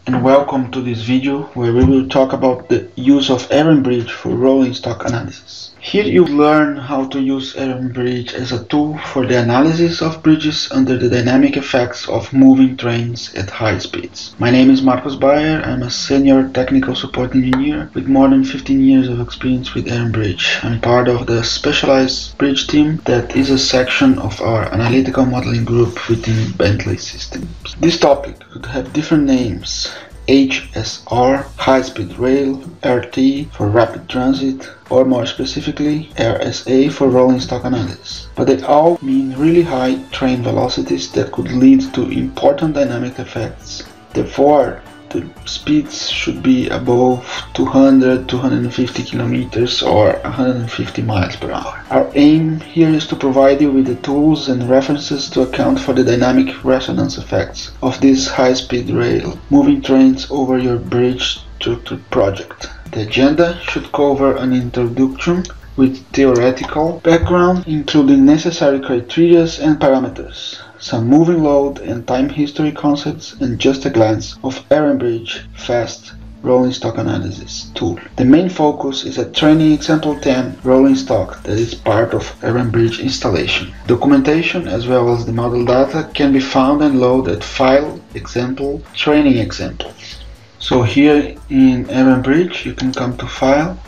and welcome to this video where we will talk about the use of Bridge for rolling stock analysis. Here you learn how to use Bridge as a tool for the analysis of bridges under the dynamic effects of moving trains at high speeds. My name is Marcos Bayer. I'm a senior technical support engineer with more than 15 years of experience with Bridge. I'm part of the specialized bridge team that is a section of our analytical modeling group within Bentley Systems. This topic could have different names: HSR, high-speed rail, RT for rapid transit, or more specifically RSA for rolling stock analysis. But they all mean really high train velocities that could lead to important dynamic effects. Therefore, the speeds should be above 200-250 kilometers or 150 miles per hour. Our aim here is to provide you with the tools and references to account for the dynamic resonance effects of this high-speed rail moving trains over your bridge structure project. The agenda should cover an introduction with theoretical background, including necessary criteria and parameters, some moving load and time history concepts, and just a glance of Bridge Fast rolling stock analysis tool. The main focus is a training example 10 rolling stock that is part of Bridge installation. Documentation as well as the model data can be found and loaded at File, Example, Training Examples. So here in Bridge you can come to File,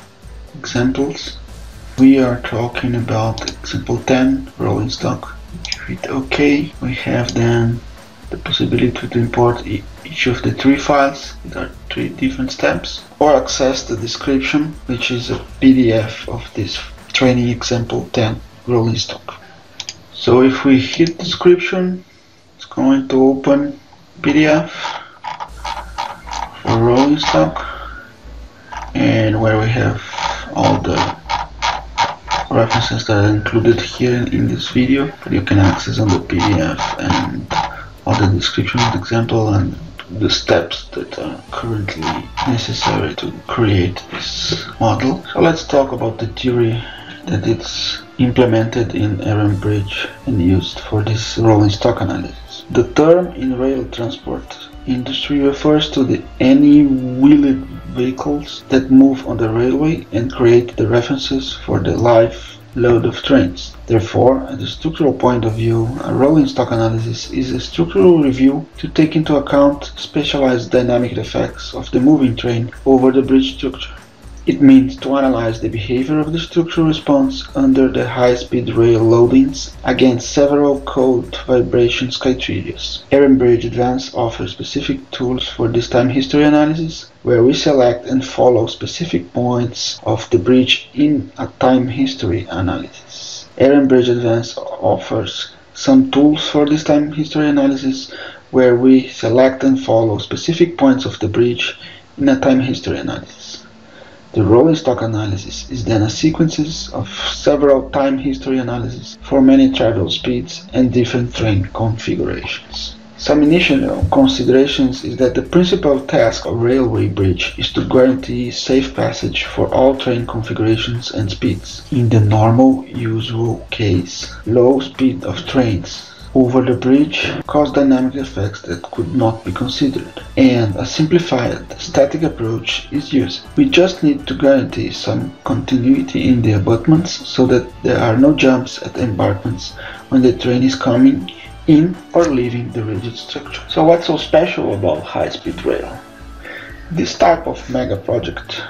Examples. We are talking about example 10 rolling stock. Hit OK. We have then the possibility to import each of the three files. There are three different steps, or access the description, which is a PDF of this training example 10 rolling stock. So if we hit description, it's going to open PDF for rolling stock, and where we have all the references that are included here in this video that you can access on the PDF, and all the description of the example and the steps that are currently necessary to create this model. So let's talk about the theory that it's implemented in Bridge and used for this rolling stock analysis. The term in rail transport industry refers to any wheeled vehicles that move on the railway and create the references for the live load of trains. Therefore, at the structural point of view, a rolling stock analysis is a structural review to take into account specialized dynamic effects of the moving train over the bridge structure. It means to analyze the behavior of the structural response under the high-speed rail loadings against several code vibrations criteria. Bridge Advanced offers specific tools for this time history analysis, where we select and follow specific points of the bridge in a time history analysis. Bridge Advanced offers some tools for this time history analysis, where we select and follow specific points of the bridge in a time history analysis. The rolling stock analysis is then a sequence of several time history analyses for many travel speeds and different train configurations. Some initial considerations is that the principal task of railway bridge is to guarantee safe passage for all train configurations and speeds. In the normal usual case, low speed of trains over the bridge cause dynamic effects that could not be considered, and a simplified static approach is used. We just need to guarantee some continuity in the abutments so that there are no jumps at embankments when the train is coming in or leaving the rigid structure. So what's so special about high-speed rail? This type of mega project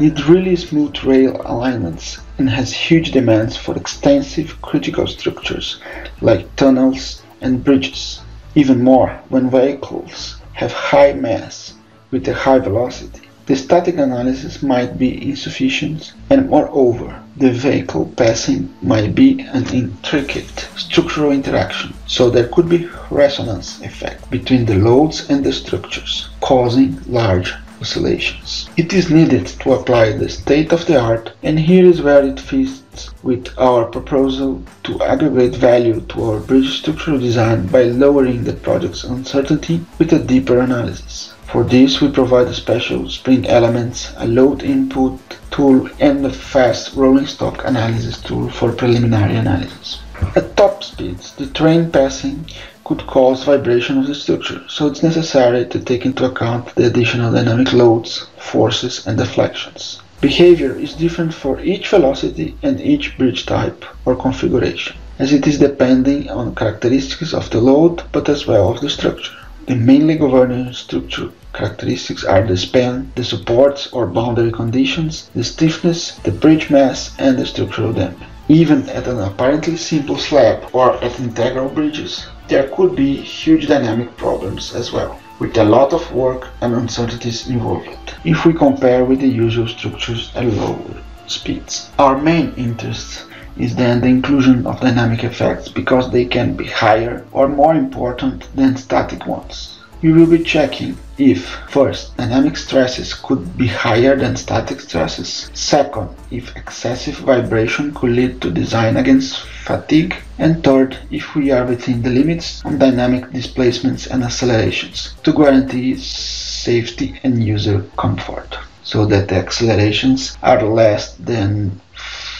needs really smooth rail alignments and has huge demands for extensive critical structures like tunnels and bridges. Even more when vehicles have high mass with a high velocity. The static analysis might be insufficient, and moreover, the vehicle passing might be an intricate structural interaction, so there could be resonance effect between the loads and the structures, causing large oscillations. It is needed to apply the state-of-the-art, and here is where it fits with our proposal to aggregate value to our bridge structural design by lowering the project's uncertainty with a deeper analysis. For this, we provide a special spring elements, a load input tool, and a fast rolling stock analysis tool for preliminary analysis. At top speeds, the train passing could cause vibration of the structure, so it's necessary to take into account the additional dynamic loads, forces, and deflections. Behavior is different for each velocity and each bridge type or configuration, as it is depending on characteristics of the load but as well of the structure. The mainly governing structure characteristics are the span, the supports or boundary conditions, the stiffness, the bridge mass, and the structural damping. Even at an apparently simple slab or at integral bridges, there could be huge dynamic problems as well, with a lot of work and uncertainties involved, if we compare with the usual structures at lower speeds. Our main interest is then the inclusion of dynamic effects because they can be higher or more important than static ones. We will be checking if, first, dynamic stresses could be higher than static stresses, second, if excessive vibration could lead to design against fatigue, and third, if we are within the limits on dynamic displacements and accelerations to guarantee safety and user comfort, so that the accelerations are less than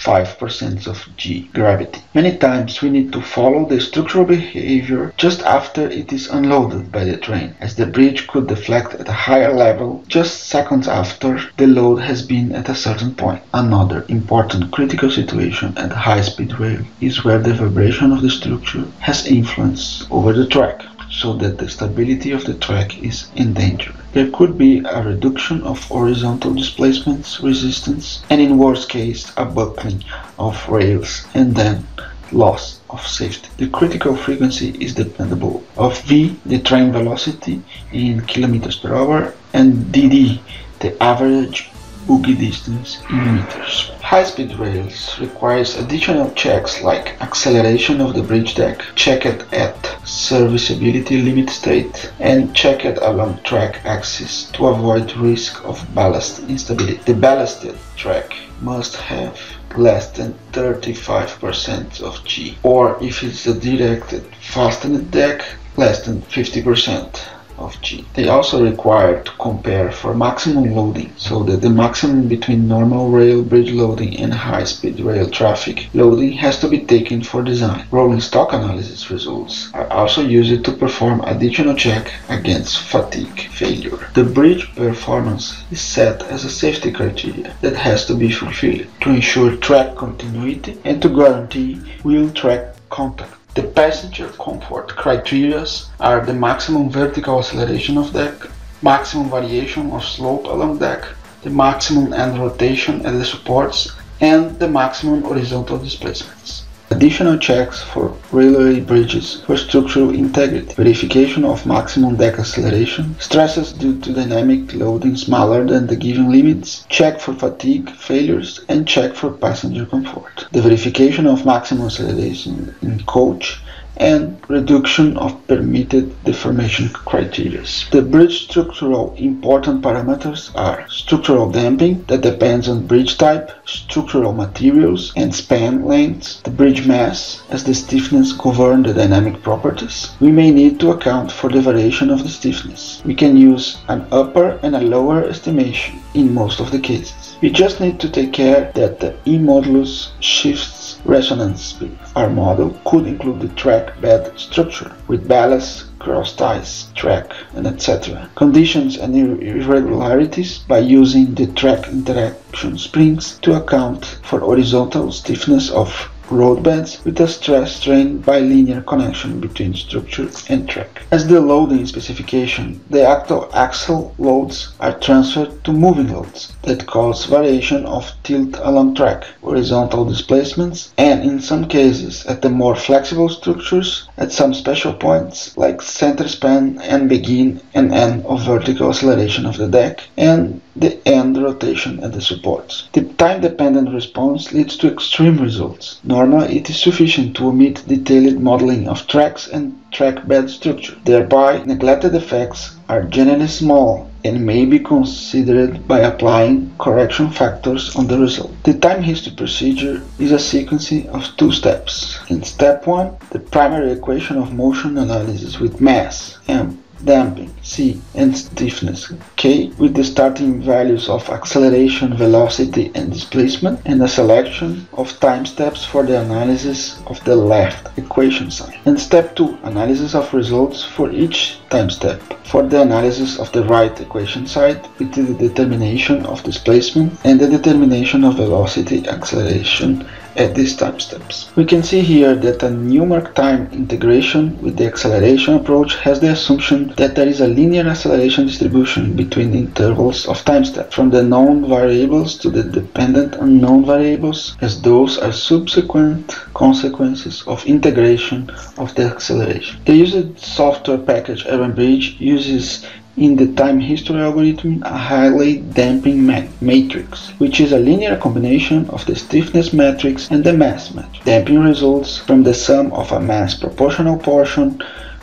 5% of G gravity. Many times we need to follow the structural behavior just after it is unloaded by the train, as the bridge could deflect at a higher level just seconds after the load has been at a certain point. Another important critical situation at high-speed rail is where the vibration of the structure has influence over the track, so that the stability of the track is endangered. There could be a reduction of horizontal displacements, resistance, and in worst case, a buckling of rails and then loss of safety. The critical frequency is dependable of V, the train velocity in km per hour, and DD, the average bogie distance in meters. High-speed rails requires additional checks like acceleration of the bridge deck, checked at serviceability limit state, and checked along track axis to avoid risk of ballast instability. The ballasted track must have less than 35% of G, or if it's a directed fastened deck, less than 50% of G. They also require to compare for maximum loading, so that the maximum between normal rail bridge loading and high-speed rail traffic loading has to be taken for design. Rolling stock analysis results are also used to perform additional check against fatigue failure. The bridge performance is set as a safety criteria that has to be fulfilled to ensure track continuity and to guarantee wheel-track contact. The passenger comfort criteria are the maximum vertical acceleration of deck, maximum variation of slope along deck, the maximum end rotation at the supports, and the maximum horizontal displacements. Additional checks for railway bridges for structural integrity, verification of maximum deck acceleration, stresses due to dynamic loading smaller than the given limits, check for fatigue failures, and check for passenger comfort. The verification of maximum acceleration in coach and reduction of permitted deformation criteria. The bridge structural important parameters are structural damping, that depends on bridge type, structural materials, and span lengths, the bridge mass, as the stiffness governs the dynamic properties. We may need to account for the variation of the stiffness. We can use an upper and a lower estimation in most of the cases. We just need to take care that the E modulus shifts resonance speed. Our model could include the track bed structure with ballast, cross ties, track, and etc. Conditions and irregularities by using the track interaction springs to account for horizontal stiffness of road beds with a stress-strain bilinear connection between structure and track. As the loading specification, the actual axle loads are transferred to moving loads that cause variation of tilt along track, horizontal displacements, and in some cases at the more flexible structures at some special points like center span and begin and end of vertical acceleration of the deck and the end rotation at the supports. The time-dependent response leads to extreme results. Normally, it is sufficient to omit detailed modeling of tracks and track bed structure. Thereby, neglected effects are generally small and may be considered by applying correction factors on the result. The time history procedure is a sequence of two steps. In step 1, the primary equation of motion analysis with mass, m, damping, C, and stiffness, K, with the starting values of acceleration, velocity, and displacement, and a selection of time steps for the analysis of the left equation side. And step 2, analysis of results for each time step. For the analysis of the right equation side, with the determination of displacement and the determination of velocity, acceleration at these time steps. We can see here that a Newmark time integration with the acceleration approach has the assumption that there is a linear acceleration distribution between the intervals of time steps, from the known variables to the dependent unknown variables, as those are subsequent consequences of integration of the acceleration. The used software package Bridge uses in the time history algorithm a Rayleigh damping matrix, which is a linear combination of the stiffness matrix and the mass matrix. Damping results from the sum of a mass proportional portion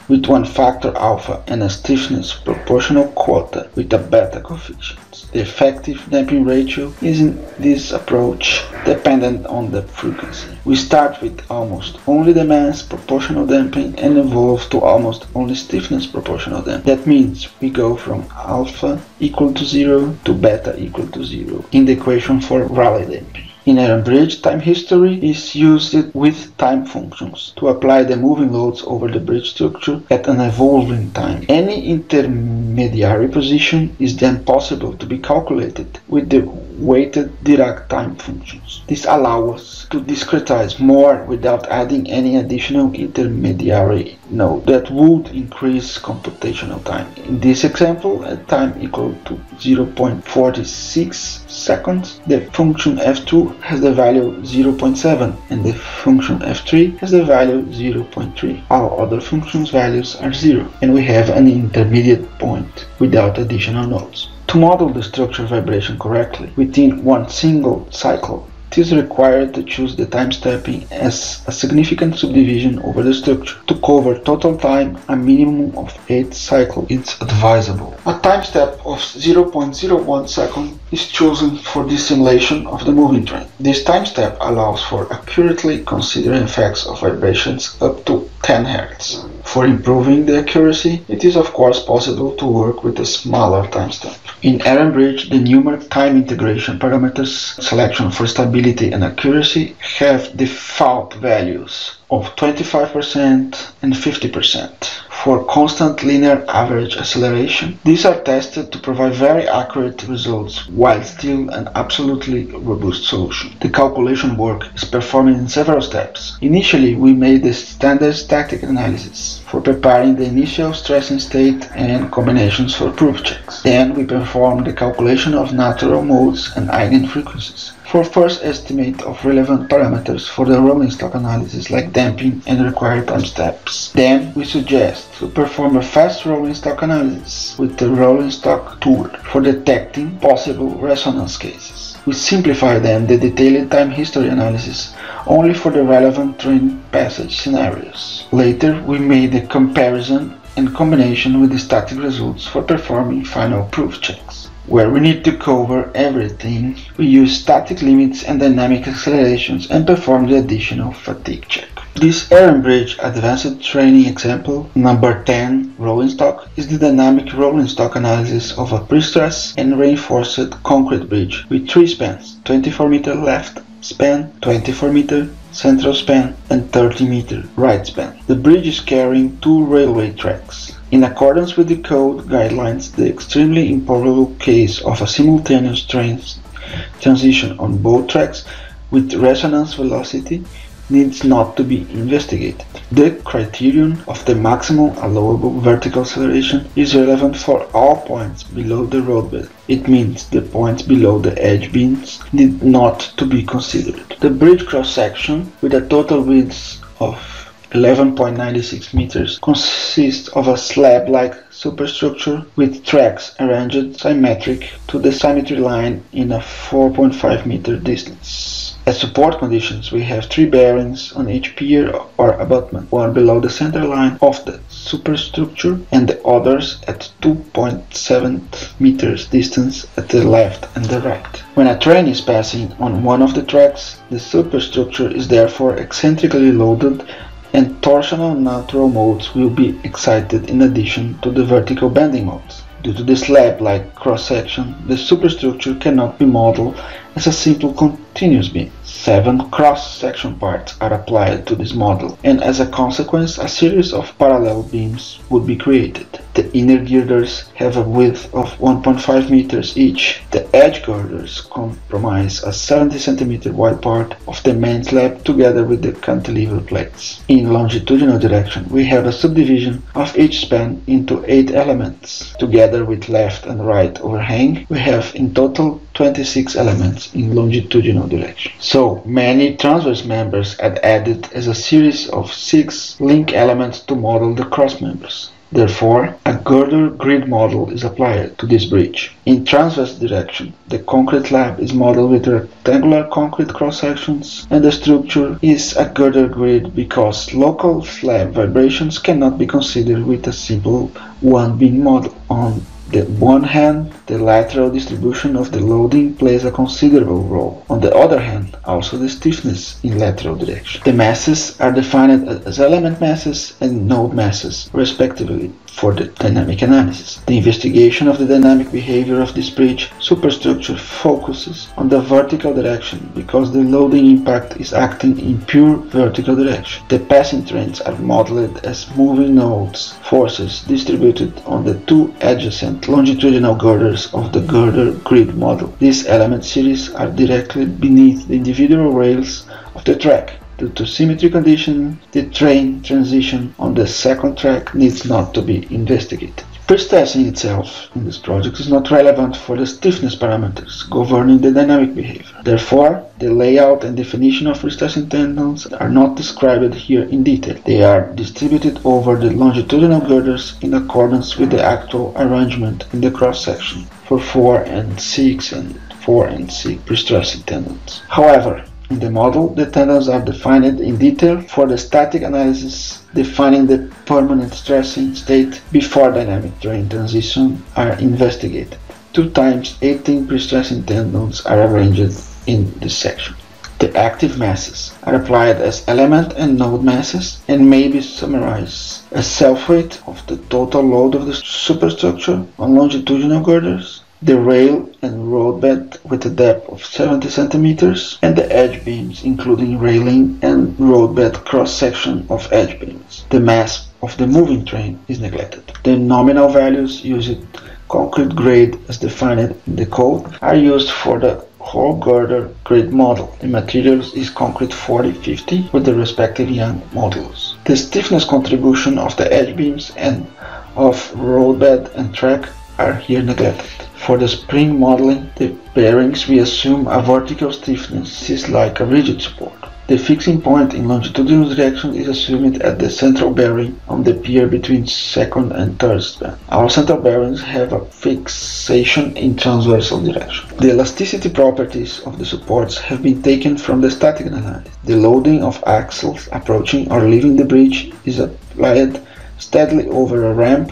with one factor alpha and a stiffness proportional quota with a beta coefficient. The effective damping ratio is in this approach dependent on the frequency. We start with almost only the mass proportional damping and evolve to almost only stiffness proportional damping. That means we go from alpha equal to 0 to beta equal to 0 in the equation for Rayleigh damping. In bridge, time history is used with time functions to apply the moving loads over the bridge structure at an evolving time. Any intermediary position is then possible to be calculated with the weighted Dirac time functions. This allows us to discretize more without adding any additional intermediary node that would increase computational time. In this example, at time equal to 0.46 seconds, the function f2 has the value 0.7 and the function f3 has the value 0.3. All other functions values are 0, and we have an intermediate point without additional nodes. To model the structure vibration correctly within one single cycle, it is required to choose the time stepping as a significant subdivision over the structure. To cover total time, a minimum of 8 cycles is advisable. A time step of 0.01 second is chosen for the simulation of the moving train. This time step allows for accurately considering effects of vibrations up to 10 Hz. For improving the accuracy, it is of course possible to work with a smaller time step. In Bridge, the Newmark time integration parameters selection for stability and accuracy have default values of 25% and 50%. For constant linear average acceleration, these are tested to provide very accurate results while still an absolutely robust solution. The calculation work is performed in several steps. Initially, we made the standard static analysis for preparing the initial stressing state and combinations for proof checks. Then we performed the calculation of natural modes and eigenfrequencies for first estimate of relevant parameters for the rolling stock analysis like damping and required time steps. Then we suggest to perform a fast rolling stock analysis with the rolling stock tool for detecting possible resonance cases. We simplify then the detailed time history analysis only for the relevant train passage scenarios. Later we made a comparison and combination with the static results for performing final proof checks. Where we need to cover everything, we use static limits and dynamic accelerations and perform the additional fatigue check. This Bridge advanced training example, number 10, rolling stock, is the dynamic rolling stock analysis of a pre-stressed and reinforced concrete bridge with 3 spans, 24 meter left span, 24 meter central span, and 30 meter right span. The bridge is carrying 2 railway tracks. In accordance with the code guidelines, the extremely improbable case of a simultaneous train transition on both tracks with resonance velocity needs not to be investigated. The criterion of the maximum allowable vertical acceleration is relevant for all points below the roadbed. It means the points below the edge beams need not to be considered. The bridge cross-section, with a total width of 11.96 meters, consists of a slab-like superstructure with tracks arranged symmetric to the symmetry line in a 4.5 meter distance. As support conditions, we have 3 bearings on each pier or abutment, one below the center line of the superstructure and the others at 2.7 meters distance at the left and the right. When a train is passing on one of the tracks, the superstructure is therefore eccentrically loaded and torsional neutral modes will be excited in addition to the vertical bending modes. Due to the slab-like cross-section, the superstructure cannot be modeled as a simple continuous beam. 7 cross-section parts are applied to this model, and as a consequence, a series of parallel beams would be created. The inner girders have a width of 1.5 meters each. The edge girders comprise a 70 cm wide part of the main slab together with the cantilever plates. In longitudinal direction, we have a subdivision of each span into 8 elements. Together with left and right overhang, we have in total 26 elements in longitudinal direction. So many transverse members are added as a series of 6 link elements to model the cross members. Therefore, a girder grid model is applied to this bridge. In transverse direction, the concrete slab is modeled with rectangular concrete cross-sections, and the structure is a girder grid because local slab vibrations cannot be considered with a simple one-beam model. On the one hand, the lateral distribution of the loading plays a considerable role. On the other hand, also the stiffness in lateral direction. The masses are defined as element masses and node masses, respectively, for the dynamic analysis. The investigation of the dynamic behavior of this bridge superstructure focuses on the vertical direction because the loading impact is acting in pure vertical direction. The passing trains are modeled as moving nodes, forces distributed on the 2 adjacent longitudinal girders of the girder grid model. These element series are directly beneath the individual rails of the track. Due to symmetry conditions, the train transition on the second track needs not to be investigated. Prestressing itself in this project is not relevant for the stiffness parameters governing the dynamic behavior. Therefore, the layout and definition of prestressing tendons are not described here in detail. They are distributed over the longitudinal girders in accordance with the actual arrangement in the cross-section for 4 and 6 and 4 and 6 prestressing tendons. However, in the model, the tendons are defined in detail for the static analysis, defining the permanent stressing state before dynamic train transition are investigated. 2 times 18 prestressing tendons are arranged in this section. The active masses are applied as element and node masses and may be summarized as self-weight of the total load of the superstructure on longitudinal girders, the rail and roadbed with a depth of 70 cm, and the edge beams, including railing and roadbed cross-section of edge beams. The mass of the moving train is neglected. The nominal values used concrete grade as defined in the code are used for the whole girder grid model. The materials is concrete 40-50 with the respective Young modulus. The stiffness contribution of the edge beams and of roadbed and track are here neglected. For the spring modeling, the bearings we assume a vertical stiffness is like a rigid support. The fixing point in longitudinal direction is assumed at the central bearing on the pier between second and third span. Our central bearings have a fixation in transversal direction. The elasticity properties of the supports have been taken from the static analysis. The loading of axles approaching or leaving the bridge is applied steadily over a ramp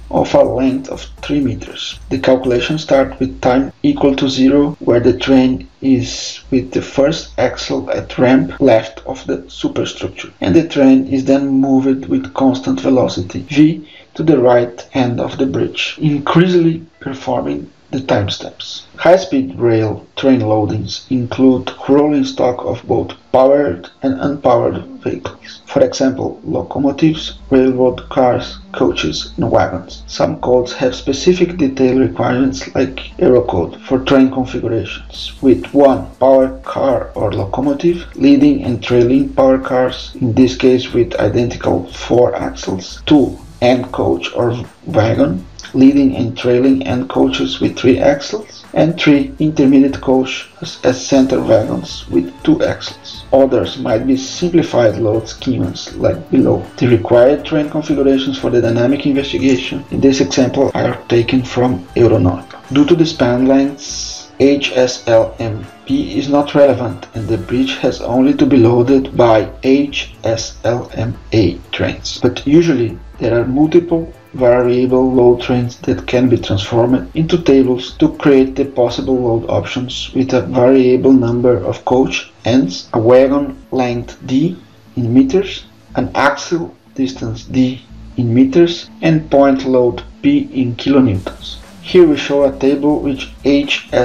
of a length of 3 meters. The calculation starts with time equal to 0, where the train is with the first axle at ramp left of the superstructure, and the train is then moved with constant velocity v to the right end of the bridge, increasingly performing the time steps. High-speed rail train loadings include rolling stock of both powered and unpowered vehicles. For example, locomotives, railroad cars, coaches, and wagons. Some codes have specific detail requirements like Eurocode for train configurations, with 1 powered car or locomotive leading and trailing power cars, in this case with identical 4 axles, 2 end coach or wagon leading and trailing end coaches with 3 axles, and 3 intermediate coaches as center wagons with 2 axles. Others might be simplified load schemas like below. The required train configurations for the dynamic investigation in this example are taken from Euronorm. Due to the span lengths, HSLMP is not relevant and the bridge has only to be loaded by HSLMA trains. But usually there are multiple variable load trains that can be transformed into tables to create the possible load options with a variable number of coach ends, a wagon length D in meters, an axial distance d in meters and point load p in kilonewtons. Here we show a table with HSRMA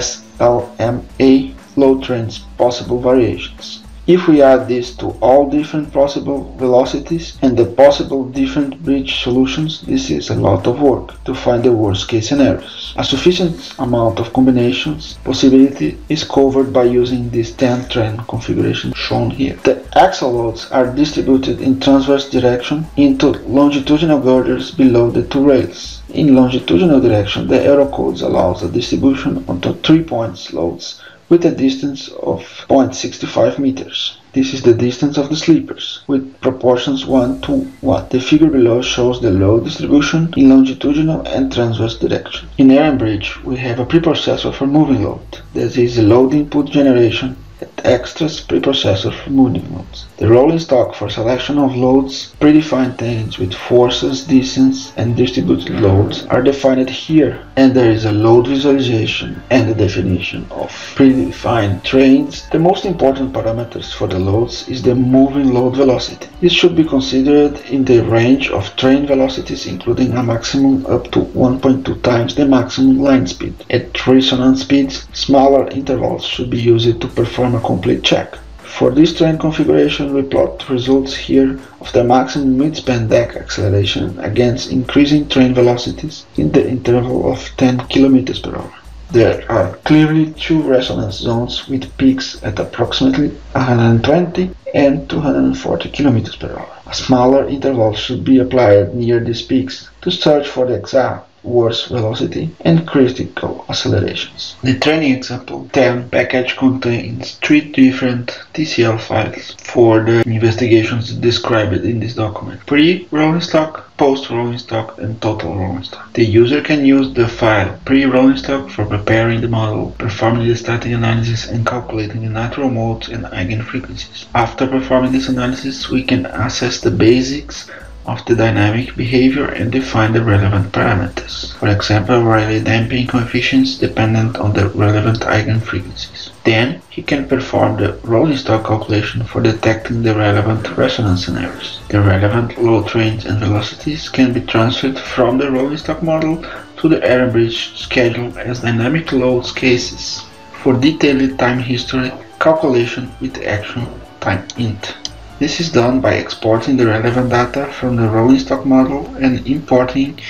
load trains possible variations. If we add this to all different possible velocities and the possible different bridge solutions, this is a lot of work to find the worst case scenarios. A sufficient amount of combinations possibility is covered by using this 10 train configuration shown here. The axial loads are distributed in transverse direction into longitudinal girders below the two rails. In longitudinal direction, the arrow codes allows a distribution onto 3 points loads with a distance of 0.65 meters. This is the distance of the sleepers, with proportions 1 to 1. The figure below shows the load distribution in longitudinal and transverse direction. In air bridge, we have a preprocessor for moving load. That is the load input generation at extras preprocessor for moving loads. The rolling stock for selection of loads, predefined tendons with forces, distance, and distributed loads are defined here, and there is a load visualization and a definition of predefined trains. The most important parameters for the loads is the moving load velocity. This should be considered in the range of train velocities, including a maximum up to 1.2 times the maximum line speed. At resonance speeds, smaller intervals should be used to perform a complete check. For this train configuration, we plot results here of the maximum midspan deck acceleration against increasing train velocities in the interval of 10 km per hour. There are clearly two resonance zones with peaks at approximately 120 and 240 km per hour. A smaller interval should be applied near these peaks to search for the exact worst velocity and critical accelerations. The training example 10 package contains 3 different TCL files for the investigations described in this document: pre-rolling stock, post-rolling stock, and total rolling stock. The user can use the file pre-rolling stock for preparing the model, performing the static analysis, and calculating the natural modes and eigenfrequencies. After performing this analysis, we can assess the basics of the dynamic behavior and define the relevant parameters. For example, Rayleigh damping coefficients dependent on the relevant eigenfrequencies. Then, he can perform the rolling stock calculation for detecting the relevant resonance scenarios. The relevant load trains and velocities can be transferred from the rolling stock model to the air bridge schedule as dynamic loads cases for detailed time history calculation with actual time int. This is done by exporting the relevant data from the rolling stock model and importing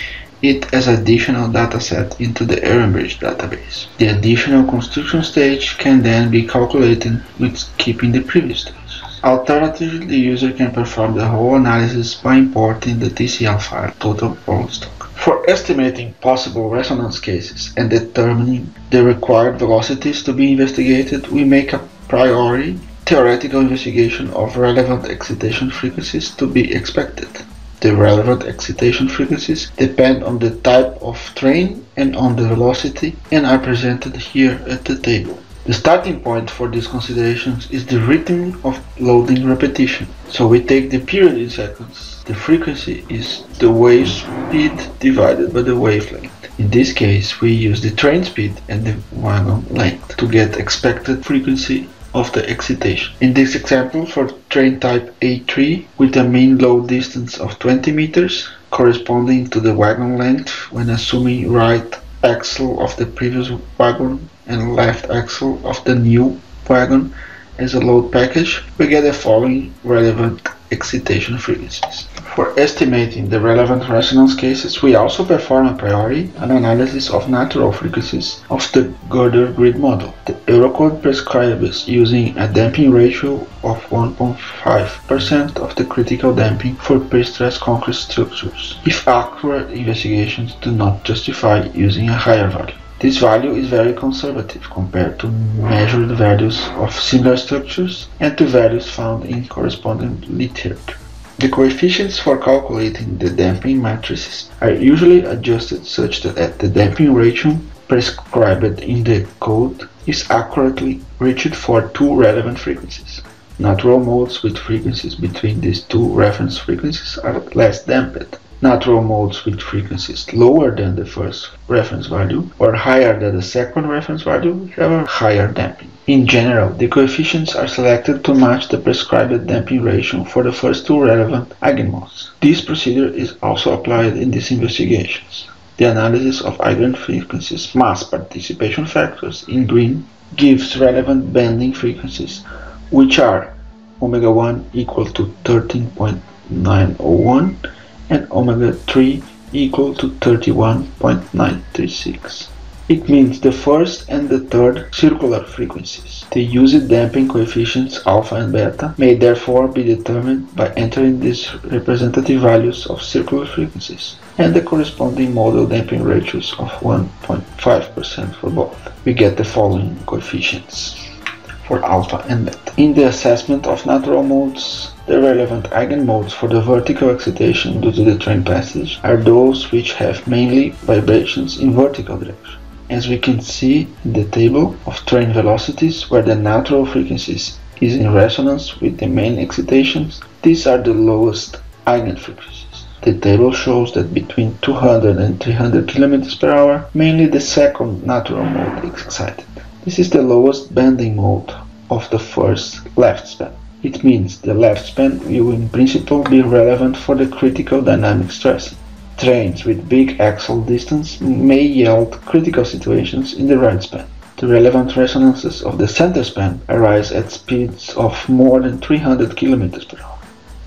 it as additional dataset into the Ehrenbridge database. The additional construction stage can then be calculated with skipping the previous stage. Alternatively, the user can perform the whole analysis by importing the TCL file total rolling stock. For estimating possible resonance cases and determining the required velocities to be investigated, we make a priori theoretical investigation of relevant excitation frequencies to be expected. The relevant excitation frequencies depend on the type of train and on the velocity and are presented here at the table. The starting point for these considerations is the rhythm of loading repetition. So we take the period in seconds. The frequency is the wave speed divided by the wavelength. In this case, we use the train speed and the wagon length to get expected frequency of the excitation. In this example, for train type A3 with a mean load distance of 20 meters corresponding to the wagon length when assuming right axle of the previous wagon and left axle of the new wagon as a load package, we get the following relevant excitation frequencies. For estimating the relevant resonance cases, we also perform a priori an analysis of natural frequencies of the Girder grid model. The Eurocode prescribes using a damping ratio of 1.5% of the critical damping for pre-stressed concrete structures, if accurate investigations do not justify using a higher value. This value is very conservative compared to measured values of similar structures and to values found in corresponding literature. The coefficients for calculating the damping matrices are usually adjusted such that the damping ratio prescribed in the code is accurately reached for two relevant frequencies. Natural modes with frequencies between these two reference frequencies are less damped. Natural modes with frequencies lower than the first reference value or higher than the second reference value have a higher damping. In general, the coefficients are selected to match the prescribed damping ratio for the first two relevant eigenmodes. This procedure is also applied in these investigations. The analysis of eigenfrequencies mass participation factors in green gives relevant bending frequencies, which are omega 1 equal to 13.901 and omega 3 equal to 31.936. It means the first and the third circular frequencies. The used damping coefficients alpha and beta may therefore be determined by entering these representative values of circular frequencies and the corresponding model damping ratios of 1.5% for both. We get the following coefficients for alpha and beta. In the assessment of natural modes, the relevant eigenmodes for the vertical excitation due to the train passage are those which have mainly vibrations in vertical direction. As we can see in the table of train velocities where the natural frequencies is in resonance with the main excitations, these are the lowest eigenfrequencies. The table shows that between 200 and 300 km per hour, mainly the second natural mode is excited. This is the lowest bending mode of the first left span. It means the left span will in principle be relevant for the critical dynamic stressing. Trains with big axle distance may yield critical situations in the right span. The relevant resonances of the center span arise at speeds of more than 300 km per hour.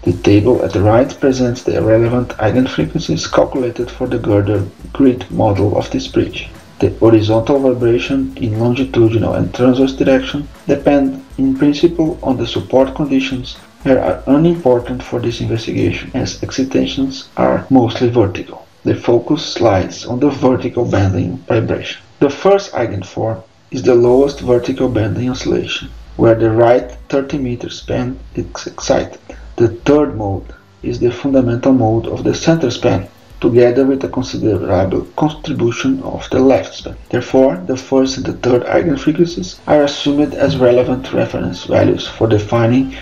The table at the right presents the relevant eigenfrequencies calculated for the Girder grid model of this bridge. The horizontal vibration in longitudinal and transverse direction depend in principle on the support conditions that are unimportant for this investigation, as excitations are mostly vertical. The focus lies on the vertical bending vibration. The first eigenform is the lowest vertical bending oscillation, where the right 30-meter span is excited. The third mode is the fundamental mode of the center span, together with a considerable contribution of the left span. Therefore, the first and the third eigenfrequencies are assumed as relevant reference values for defining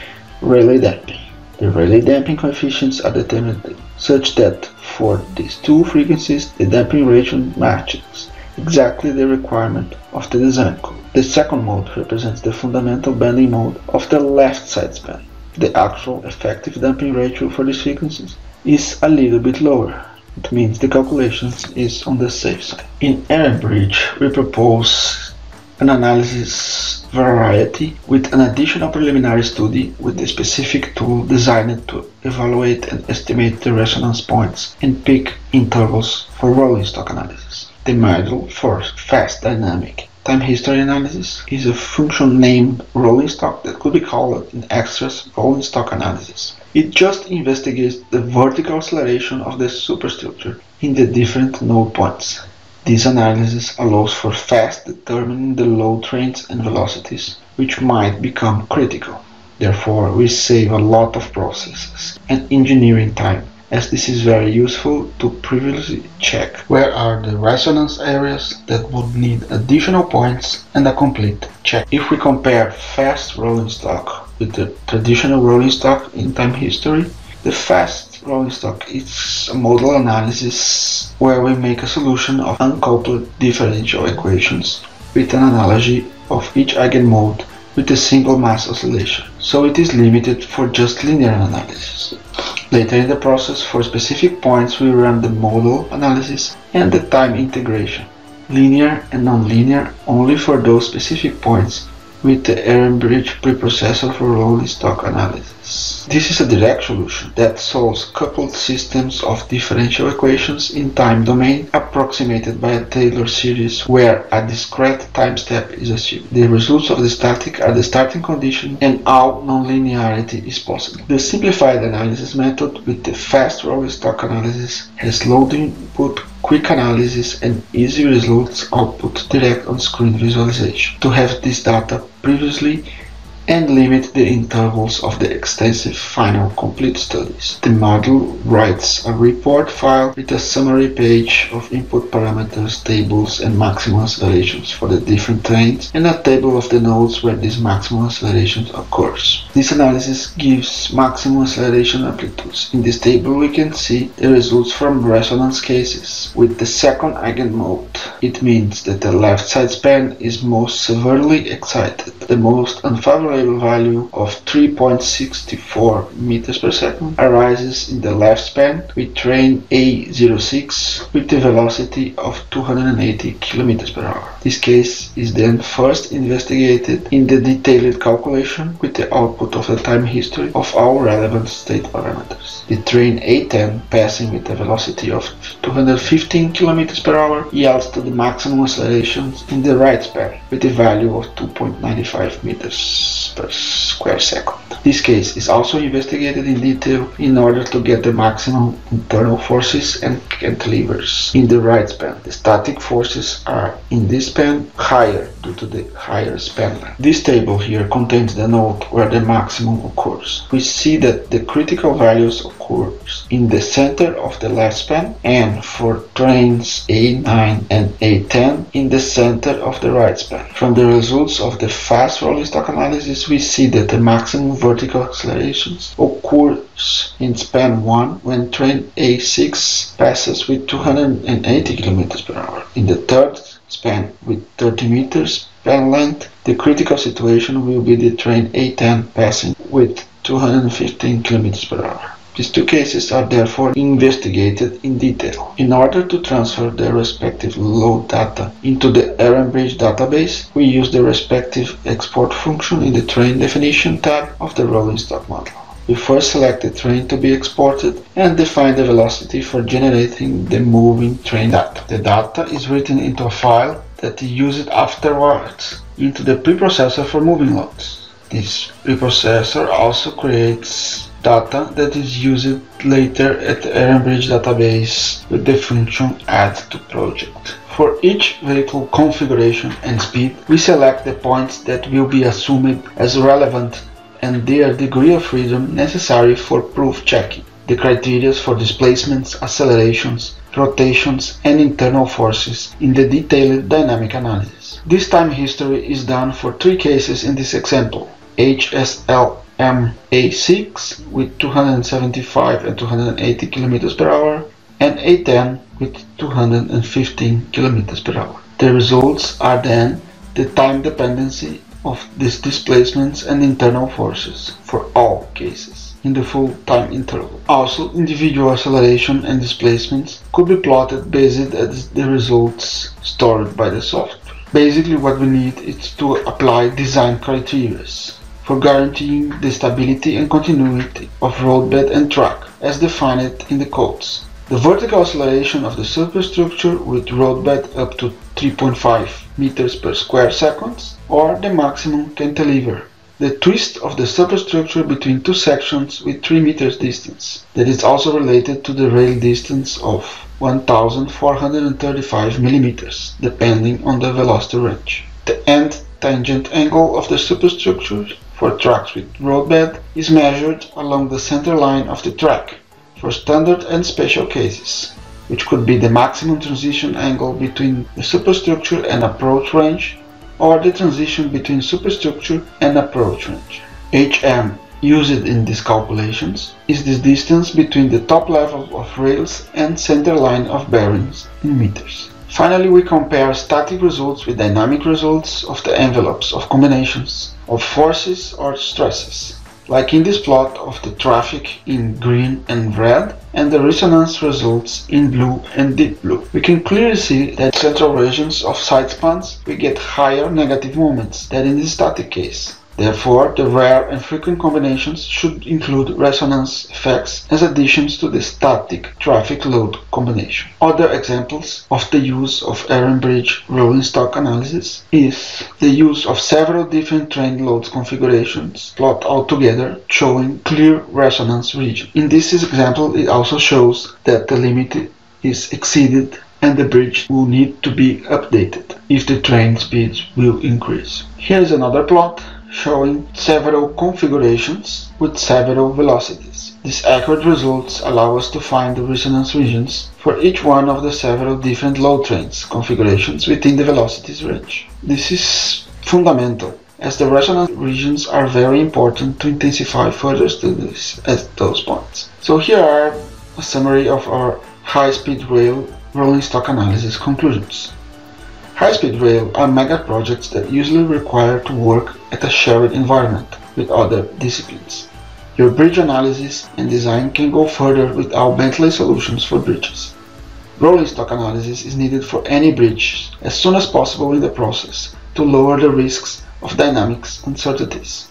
Rayleigh damping. The Rayleigh damping coefficients are determined such that for these two frequencies the damping ratio matches exactly the requirement of the design code. The second mode represents the fundamental bending mode of the left side span. The actual effective damping ratio for these frequencies is a little bit lower. It means the calculations is on the safe side. In Bridge, we propose an analysis variety with an additional preliminary study with the specific tool designed to evaluate and estimate the resonance points and peak intervals for rolling stock analysis. The model for fast dynamic time history analysis is a function named rolling stock that could be called in extras rolling stock analysis. It just investigates the vertical acceleration of the superstructure in the different node points. This analysis allows for fast determining the load trains and velocities, which might become critical. Therefore, we save a lot of processes and engineering time, as this is very useful to previously check where are the resonance areas that would need additional points and a complete check. If we compare fast rolling stock with the traditional rolling stock in time history, the fast rolling stock is a modal analysis where we make a solution of uncoupled differential equations with an analogy of each eigenmode with a single mass oscillation, so it is limited for just linear analysis. Later in the process, for specific points, we run the modal analysis and the time integration, linear and nonlinear only for those specific points, with the Bridge preprocessor for rolling stock analysis. This is a direct solution that solves coupled systems of differential equations in time domain approximated by a Taylor series where a discrete time step is assumed. The results of the static are the starting condition and all nonlinearity is possible. The simplified analysis method with the fast rolling stock analysis has low input, quick analysis and easy results output direct on screen visualization. To have this data previously and limit the intervals of the extensive final complete studies. The module writes a report file with a summary page of input parameters, tables, and maximum accelerations for the different trains, and a table of the nodes where this maximum acceleration occurs. This analysis gives maximum acceleration amplitudes. In this table we can see the results from resonance cases with the second eigenmode. It means that the left side span is most severely excited. The most unfavorable value of 3.64 meters per second arises in the left span with train A06 with the velocity of 280 km per hour. This case is then first investigated in the detailed calculation with the output of the time history of all relevant state parameters. The train A10 passing with a velocity of 215 km per hour yields to the maximum accelerations in the right span with a value of 2.95 meters per square second. This case is also investigated in detail in order to get the maximum internal forces and cantilevers in the right span. The static forces are in this span higher due to the higher span length. This table here contains the node where the maximum occurs. We see that the critical values occurs in the center of the left span, and for trains A9 and A10 in the center of the right span. From the results of the fast rolling stock analysis, we see that the maximum vertical accelerations occurs in span 1 when train A6 passes with 280 km per hour. In the third span with 30 meters span length, the critical situation will be the train A10 passing with 215 km per hour. These two cases are therefore investigated in detail. In order to transfer their respective load data into the Bridge database, we use the respective export function in the train definition tab of the rolling stock model. We first select the train to be exported and define the velocity for generating the moving train data. The data is written into a file that is used afterwards into the preprocessor for moving loads. This preprocessor also creates data that is used later at the Bridge database with the function add to project. For each vehicle configuration and speed, we select the points that will be assumed as relevant and their degree of freedom necessary for proof checking. The criteria for displacements, accelerations, rotations, and internal forces in the detailed dynamic analysis. This time history is done for 3 cases in this example: HSR A6 with 275 and 280 km per hour and A10 with 215 km per hour. The results are then the time dependency of these displacements and internal forces for all cases in the full time interval. Also, individual acceleration and displacements could be plotted based on the results stored by the software. Basically, what we need is to apply design criteria for guaranteeing the stability and continuity of roadbed and track as defined in the codes. The vertical acceleration of the superstructure with roadbed up to 3.5 meters per square seconds, or the maximum cantilever. The twist of the superstructure between 2 sections with 3 meters distance, that is also related to the rail distance of 1435 millimeters, depending on the velocity range. The end tangent angle of the superstructure for tracks with roadbed is measured along the center line of the track for standard and special cases, which could be the maximum transition angle between the superstructure and approach range, or the transition between superstructure and approach range. HM used in these calculations is the distance between the top level of rails and center line of bearings in meters. Finally, we compare static results with dynamic results of the envelopes of combinations of forces or stresses, like in this plot of the traffic in green and red and the resonance results in blue and deep blue. We can clearly see that in central regions of side spans we get higher negative moments than in the static case. Therefore, the rare and frequent combinations should include resonance effects as additions to the static traffic load combination. Other examples of the use of Bridge rolling stock analysis is the use of several different train loads configurations plot all together, showing clear resonance region. In this example, it also shows that the limit is exceeded and the bridge will need to be updated if the train speeds will increase. Here is another plot showing several configurations with several velocities. These accurate results allow us to find the resonance regions for each one of the several different load trains configurations within the velocities range. This is fundamental, as the resonance regions are very important to intensify further studies at those points. So here are a summary of our high-speed rail rolling stock analysis conclusions. High-speed rail are mega projects that usually require to work at a shared environment with other disciplines. Your bridge analysis and design can go further with our Bentley solutions for bridges. Rolling stock analysis is needed for any bridge as soon as possible in the process to lower the risks of dynamics uncertainties.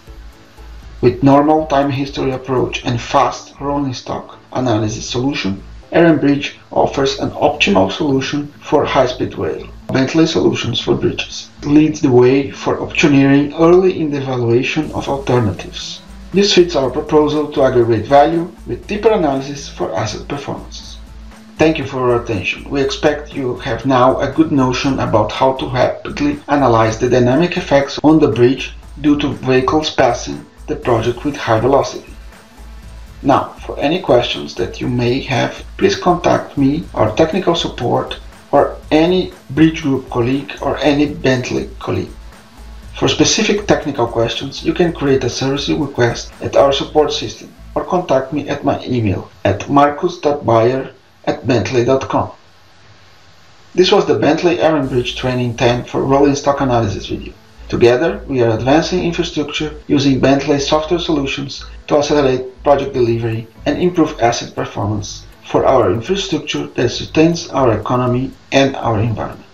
With normal time history approach and fast rolling stock analysis solution, Bridge offers an optimal solution for high-speed rail. Bentley solutions for bridges leads the way for optioneering early in the evaluation of alternatives. This fits our proposal to aggregate value with deeper analysis for asset performances. Thank you for your attention. We expect you have now a good notion about how to rapidly analyze the dynamic effects on the bridge due to vehicles passing the project with high velocity. Now, for any questions that you may have, please contact me, our technical support, or any Bridge Group colleague or any Bentley colleague. For specific technical questions, you can create a service request at our support system or contact me at my email at marcus.bayer@bentley.com. This was the Bentley Bridge Training 10 for Rolling Stock Analysis video. Together, we are advancing infrastructure using Bentley software solutions to accelerate project delivery and improve asset performance for our infrastructure that sustains our economy and our environment.